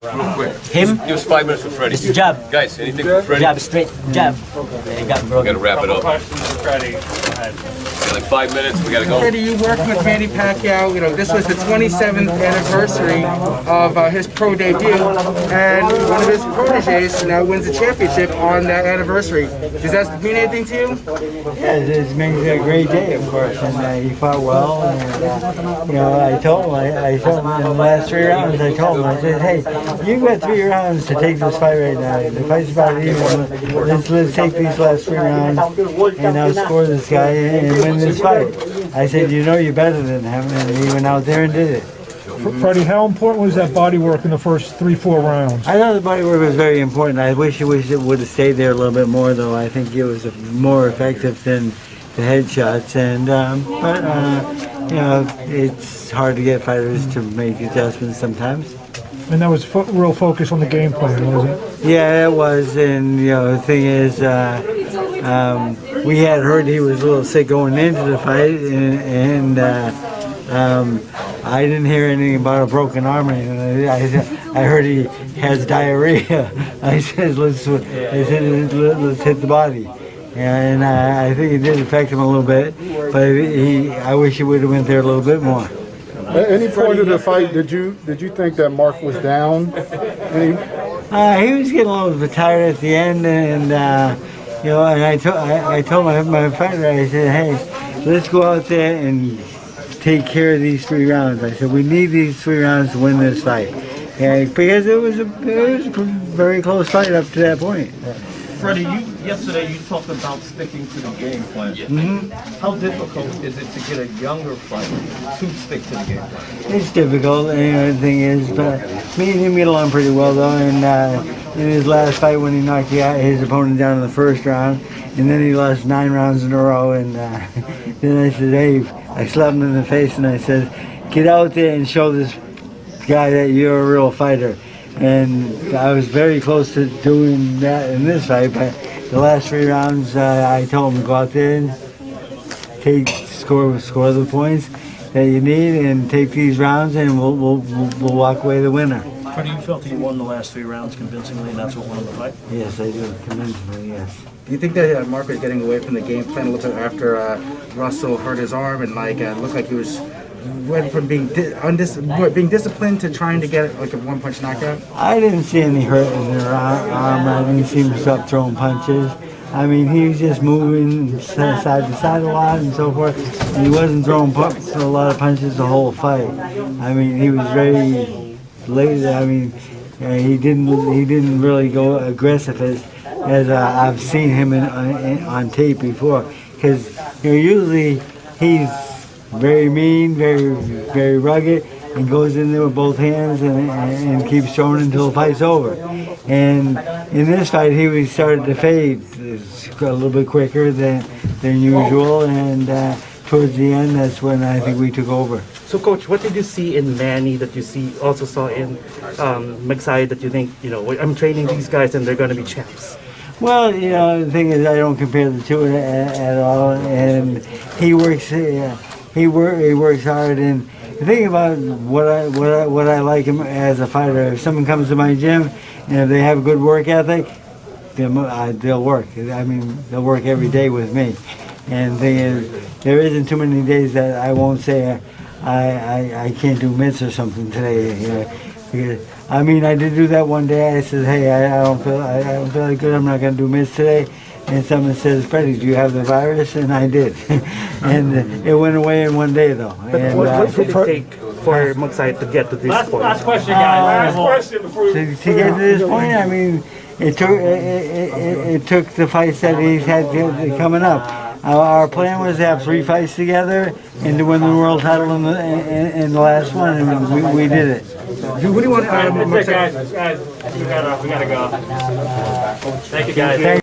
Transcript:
Real quick. Him? Give us 5 minutes for Freddie. It's a jab. Guys, anything for Freddie? Jab, straight, jab. Yeah, you got him, bro. We gotta wrap it up. Questions for Freddie. Go ahead. Like 5 minutes, we gotta go. Freddie, you worked with Manny Pacquiao. You know, this was the 27th anniversary of his pro debut, and one of his proteges now wins the championship on that anniversary. Does that mean anything to you? Yeah, it makes it a great day, of course, and he fought well. And you know, I told him in the last 3 rounds. I told him, I said, hey, you've got 3 rounds to take this fight right now. The fight's about even. Let's take these last 3 rounds and outscore this guy and win this fight. I said, you know, you're better than him, and he went out there and did it. Freddie, how important was that body work in the first 3-4 rounds? I thought the body work was very important. I wish it would have stayed there a little bit more, though. I think it was more effective than the headshots. And you know, it's hard to get fighters to make adjustments sometimes. And that was real focus on the game plan, wasn't it? Yeah, it was. And you know, the thing is, we had heard he was a little sick going into the fight, and I didn't hear anything about a broken arm. I heard he has diarrhea. I said, let's hit the body. And I think it did affect him a little bit, but I wish he would have went there a little bit more. At any point of the fight, did you think that Mark was down? He was getting a little bit tired at the end, and you know, and I told my fighter, I said, hey, let's go out there and take care of these 3 rounds. I said, we need these 3 rounds to win this fight, because it was a very close fight up to that point. Freddie, yesterday you talked about sticking to the game plan. How difficult is it to get a younger fighter to stick to the game plan? It's difficult, and the thing is, but me and him get along pretty well, though. And in his last fight, when he knocked his opponent down in the first round, and then he lost 9 rounds in a row, and then I said, hey, I slapped him in the face, and I said, get out there and show this guy that you're a real fighter. And I was very close to doing that in this fight, but the last 3 rounds, I told him to go out there and score the points that you need, and take these rounds, and we'll walk away the winner. Freddie, you felt he won the last 3 rounds convincingly, and that's what won the fight? Yes, I do, convincingly, yes. Do you think that Mark was getting away from the game plan a little bit after Russell hurt his arm and looked like he went from being disciplined to trying to get like a 1-punch knockout? I didn't see any hurt in their arm. I didn't see him stop throwing punches. I mean, he was just moving side to side a lot and so forth. And he wasn't throwing a lot of punches the whole fight. I mean, he was very lazy. I mean, he didn't really go aggressive as I've seen him on tape before. Because usually he's very mean, very rugged, and goes in there with both hands and keeps throwing until the fight's over. And in this fight, he started to fade a little bit quicker than usual, and towards the end, that's when I think we took over. So, Coach, what did you see in Manny that you also saw in Magsayo that you think, you know, I'm training these guys and they're going to be champs? Well, you know, the thing is, I don't compare the two at all, and he works hard. And the thing about what I like him as a fighter, if someone comes to my gym and if they have a good work ethic, they'll work. I mean, they'll work every day with me. And the thing is, there isn't too many days that I won't say I can't do mitts or something today. You know, because, I mean, I did do that one day. I said, hey, I don't feel like good. I'm not going to do mitts today. And someone says, Freddie, do you have the virus? And I did. And it went away in one day, though. But what did it take for Magsayo to get to this point? Last question, guys. Last question before we... To get to this point, I mean, it took the fights that he's had coming up. Our plan was to have 3 fights together and to win the world title in the last one, and we did it. What do you want? Guys, we gotta go. Thank you, guys.